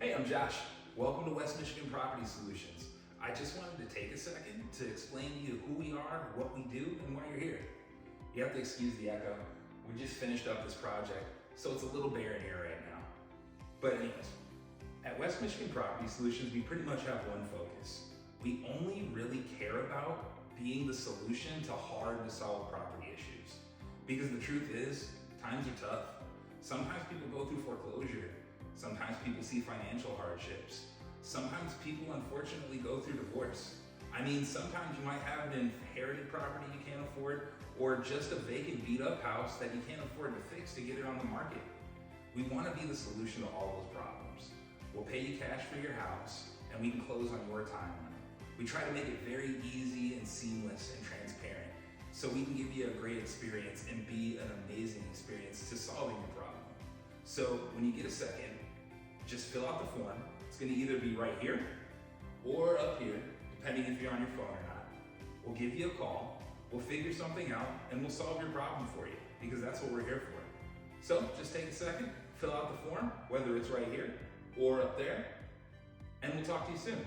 Hey, I'm Josh. Welcome to West Michigan Property Solutions. I just wanted to take a second to explain to you who we are, what we do, and why you're here. You have to excuse the echo. We just finished up this project, so it's a little barren here right now. But anyways, at West Michigan Property Solutions, we pretty much have one focus. We only really care about being the solution to hard to solve property issues. Because the truth is, times are tough. Sometimes people go through foreclosure. Sometimes people see financial hardships. Sometimes people unfortunately go through divorce. I mean, sometimes you might have an inherited property you can't afford, or just a vacant beat up house that you can't afford to fix to get it on the market. We want to be the solution to all those problems. We'll pay you cash for your house, and we can close on your timeline. We try to make it very easy and seamless and transparent, so we can give you a great experience and be an amazing experience to solving your problem. So when you get a second, just fill out the form. It's going to either be right here or up here, depending if you're on your phone or not. We'll give you a call, we'll figure something out, and we'll solve your problem for you, because that's what we're here for. So just take a second, fill out the form, whether it's right here or up there, and we'll talk to you soon.